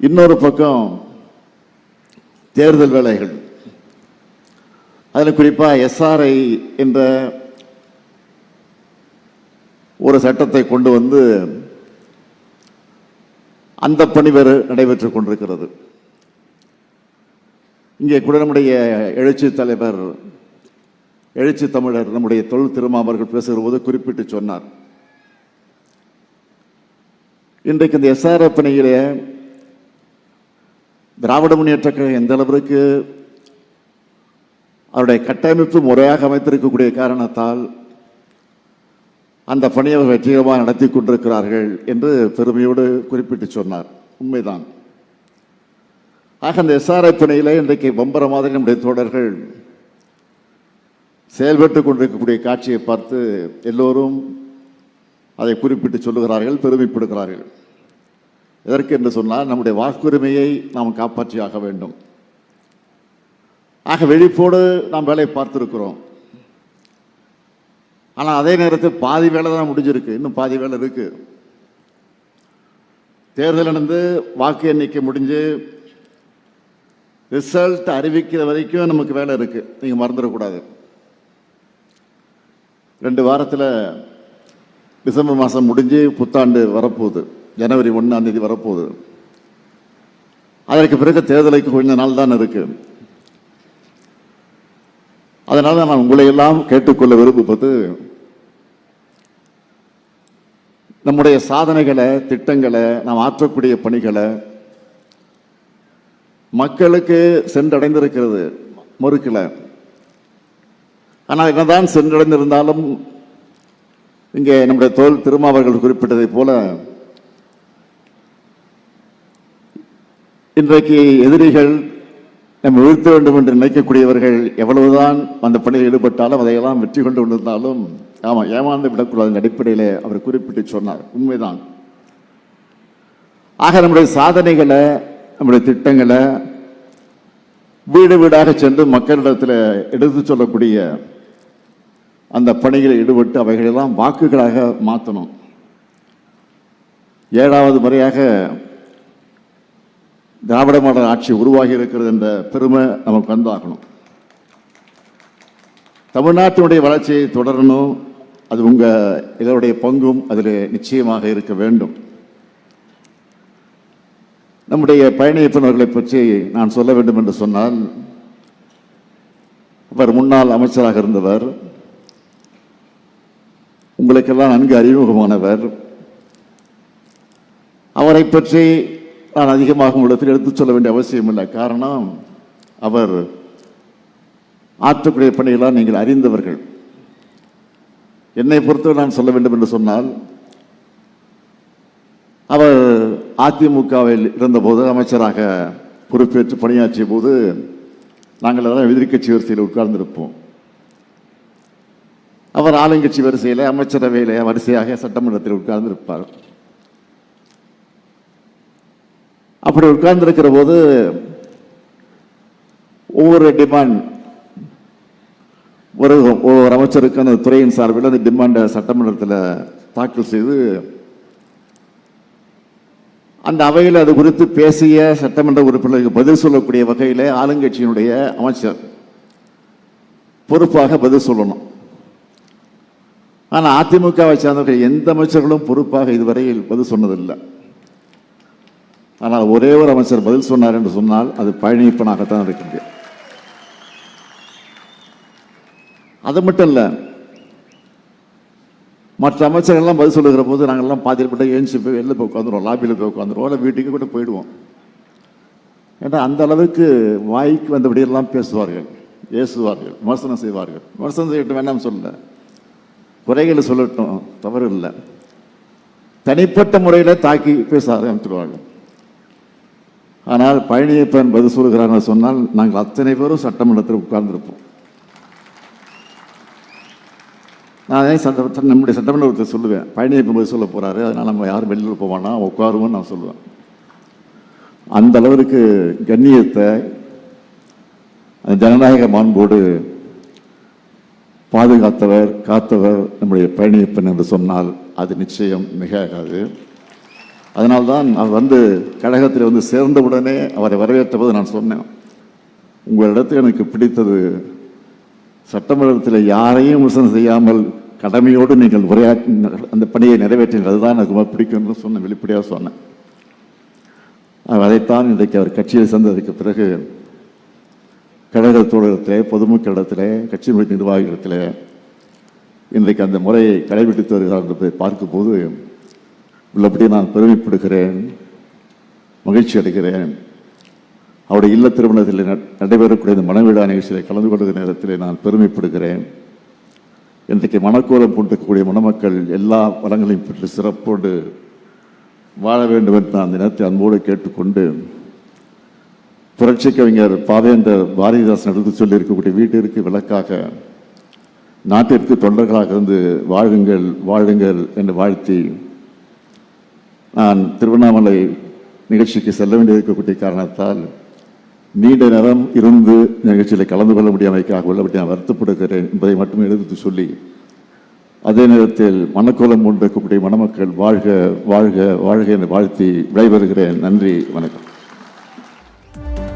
இன்னொரு பக்கம் தேர்தல் வேலைகள், அதில் குறிப்பாக எஸ்ஆர்ஐ என்ற ஒரு சட்டத்தை கொண்டு வந்து அந்த பணி வேறு நடைபெற்றுக் கொண்டிருக்கிறது. இங்கே கூட நம்முடைய எழுச்சி தலைவர், எழுச்சி தமிழர் நம்முடைய தொல் திருமாவர்கள் பேசுகிற போது குறிப்பிட்டு சொன்னார், இன்றைக்கு இந்த எஸ்ஆர்ஐ பணியிலே திராவிட முன்னேற்ற கழகம் எந்த அளவிற்கு அவருடைய கட்டமைப்பு முறையாக அமைத்திருக்கக்கூடிய காரணத்தால் அந்த பணியை வெற்றிகரமாக நடத்தி கொண்டிருக்கிறார்கள் என்று பெருமையோடு குறிப்பிட்டு சொன்னார். உண்மைதான். ஆக அந்த எஸ்ஆர்ஐ பணியில் இன்றைக்கு பம்பர மாதிரி நம்முடைய தோழர்கள் செயல்பட்டு கொண்டிருக்கக்கூடிய காட்சியை பார்த்து எல்லோரும் அதை குறிப்பிட்டு சொல்லுகிறார்கள், பெருமைப்படுகிறார்கள். எதற்கு என்று சொன்னால் நம்முடைய வாக்குரிமையை நாம் காப்பாற்றியாக வேண்டும். ஆக விழிப்போடு நாம் வேலையை பார்த்துருக்கிறோம். ஆனால் அதே நேரத்தில் பாதி வேலை தான் முடிஞ்சிருக்கு, இன்னும் பாதி வேலை இருக்கு. தேர்தல் நடந்து வாக்கு எண்ணிக்கை முடிஞ்சு ரிசல்ட் அறிவிக்கிற வரைக்கும் நமக்கு வேலை இருக்கு. நீங்கள் மறந்துடக்கூடாது. 2 வாரத்தில் டிசம்பர் மாதம் முடிஞ்சு புத்தாண்டு வரப்போகுது. ஜனவரி 1 வரப்போகுது. அதற்கு பிறகு தேர்தலுக்கு கொஞ்ச நாள் தான் இருக்கு. அதனால நான் உங்களை எல்லாம் கேட்டுக்கொள்ள விரும்புவது, நம்முடைய சாதனைகளை, திட்டங்களை, நாம் ஆற்றக்கூடிய பணிகளை மக்களுக்கு சென்றடைந்திருக்கிறது, மறுக்கல. ஆனால் என்னதான் சென்றடைந்திருந்தாலும் இங்கே நம்முடைய தோல் திருமாவர்கள் குறிப்பிட்டதை போல இன்றைக்கு எதிரிகள் நம்ம வீழ்த்த வேண்டும் என்று நினைக்கக்கூடியவர்கள் எவ்வளவுதான் அந்த பணியில் ஈடுபட்டாலும் அதையெல்லாம் வெற்றி கொண்டு கொண்டிருந்தாலும் ஆமாம், ஏமாந்து விடக்கூடாது அடிப்படையில் அவர் குறிப்பிட்டு சொன்னார். உண்மைதான். ஆக நம்முடைய சாதனைகளை, நம்முடைய திட்டங்களை வீடு வீடாக சென்று மக்களிடத்தில் எடுத்து சொல்லக்கூடிய அந்த பணிகளில் ஈடுபட்டு அவைகளெல்லாம் வாக்குகளாக மாற்றணும். 7வது முறையாக திராவிட மாடல் ஆட்சி உருவாகி இருக்கிறது என்ற பெருமை நமக்கு வந்தாகணும். தமிழ்நாட்டினுடைய வளர்ச்சியை தொடரணும். அது உங்கள் இதனுடைய பங்கும் அதில் நிச்சயமாக இருக்க வேண்டும். நம்முடைய பயண இயக்குநர்களை பற்றி நான் சொல்ல வேண்டும் என்று சொன்னால், அவர் முன்னாள் அமைச்சராக இருந்தவர், உங்களுக்கெல்லாம் நன்கு அறிமுகமானவர். அவரை பற்றி நான் அதிகமாக உங்களுக்கு எடுத்துச் சொல்ல வேண்டிய அவசியம் இல்லை. காரணம், அவர் ஆற்றக்கூடிய பணிகளால் நீங்கள் அறிந்தவர்கள். என்னை பொறுத்தவரை நான் சொல்ல வேண்டும் என்று சொன்னால், அவர் அதிமுகவில் இருந்தபோது அமைச்சராக பொறுப்பேற்று பணியாற்றிய போது நாங்கள் எல்லாம் எதிர்கட்சி வரிசையில் உட்கார்ந்திருப்போம். அவர் ஆளுங்கட்சி வரிசையில், அமைச்சரவையில் வரிசையாக சட்டமன்றத்தில் உட்கார்ந்திருப்பார். அப்படி உட்கார்ந்திருக்கிற போது ஒவ்வொரு டிமாண்ட், ஒரு அமைச்சருக்கு அந்த துறையின் சார்பில் அந்த டிமாண்டை சட்டமன்றத்தில் தாக்கல் செய்து அந்த அவையில் அது குறித்து பேசிய சட்டமன்ற உறுப்பினருக்கு பதில் சொல்லக்கூடிய வகையில் ஆளுங்கட்சியினுடைய அமைச்சர் பொறுப்பாக பதில் சொல்லணும். ஆனால் அதிமுகவை சார்ந்தவர்கள் எந்த அமைச்சர்களும் பொறுப்பாக இதுவரையில் பதில் சொன்னதில்லை. ஆனால் ஒரே ஒரு அமைச்சர் பதில் சொன்னார் என்று சொன்னால் அது பழனியப்பனாகத்தான் இருக்கின்றது. அது மட்டும் இல்லை, மற்ற அமைச்சர்கள்லாம் பதில் சொல்லுகிற போது நாங்கள்லாம் பாதிப்பட்ட ஏஞ்சி போய் வெளில போய் உட்காந்துருவோம், லாபியில் போய் உட்காந்துருவோம், இல்லை வீட்டுக்கு கூட போயிடுவோம். ஏன்னா அந்த அளவுக்கு வாய்க்கு வந்தபடியெல்லாம் பேசுவார்கள், ஏசுவார்கள், விமர்சனம் செய்வார்கள். விமர்சனம் செய்யட்டும், வேண்டாம் சொல்ல, குறைகளை சொல்லட்டும், தவறு இல்லை. தனிப்பட்ட முறையில் தாக்கி பேச ஆரம்பித்துடுவார்கள். ஆனால் பழனியப்பன் பதில் சொல்கிறார் சொன்னால் நாங்கள் அத்தனை பேரும் சட்டமன்றத்தில் உட்கார்ந்திருப்போம். நான் நம்முடைய சட்டமன்றத்தை சொல்லுவேன், பழனியப்பன் பதில் சொல்ல போகிறாரு, அதனால் நம்ம யாரும் வெளியில் போவானா உட்காருவோன்னு நான் சொல்லுவேன். அந்த அளவிற்கு கண்ணியத்தை, ஜனநாயக மாண்போடு பாதுகாத்தவர், காத்தவர் நம்முடைய பழனியப்பன் என்று சொன்னால் அது நிச்சயம் மிகாது. அதனால்தான் அவர் வந்து கழகத்தில் வந்து சேர்ந்தவுடனே அவரை வரவேற்ற போது நான் சொன்னேன், உங்களிடத்தில் எனக்கு பிடித்தது சட்டமன்றத்தில் யாரையும் விமர்சனம் செய்யாமல் கடமையோடு நீங்கள் உரையாற்றி அந்த பணியை நிறைவேற்றினீர்கள், அதுதான் எனக்கு ரொம்ப பிடிக்கும்னு சொன்ன, வெளிப்படையாக சொன்னேன். அதைத்தான் இன்றைக்கு அவர் கட்சியில் சேர்ந்ததற்கு பிறகு கழக தோழகத்திலே, பொதுமக்களிடத்திலே, கட்சி நிர்வாகிகளிடத்திலே இன்றைக்கு அந்த முறையை கடைபிடித்து வருகிறார் என்பதை பார்க்கும்போது உள்ளபடி நான் பெருமைப்படுகிறேன், மகிழ்ச்சி அடைகிறேன். அவருடைய இல்ல திருமணத்தில் நடைபெறக்கூடிய இந்த மணவிழா நிகழ்ச்சியில் கலந்து கொள்கிற நேரத்தில் நான் பெருமைப்படுகிறேன். இன்றைக்கு மணக்கோலம் பூண்டிருக்கக்கூடிய மணமக்கள் எல்லா வளங்களையும் பெற்று சிறப்போடு வாழ வேண்டும் என்று நான் அந்த நேரத்தை அன்போடு கேட்டுக்கொண்டு, புரட்சி கவிஞர் பாவேந்தர் பாரதிதாசன் எடுத்து சொல்லி இருக்கக்கூடிய வீட்டிற்கு விளக்காக நாட்டிற்கு தொண்டர்களாக இருந்து வாழுங்கள் வாழுங்கள் என்று வாழ்த்தி, நான் திருவண்ணாமலை நிகழ்ச்சிக்கு செல்ல வேண்டியிருக்கக்கூடிய காரணத்தால் நீண்ட நேரம் இருந்து நிகழ்ச்சியில் கலந்து கொள்ள முடியாமைக்காக உள்ளபடி நான் வருத்தப்படுகிறேன் என்பதை மட்டுமே எடுத்து சொல்லி, அதே நேரத்தில் மணக்கோலம் கொண்டிருக்கக்கூடிய மணமக்கள் வாழ்க வாழ்க வாழ்க என்று வாழ்த்தி விடைபெறுகிறேன். நன்றி, வணக்கம்.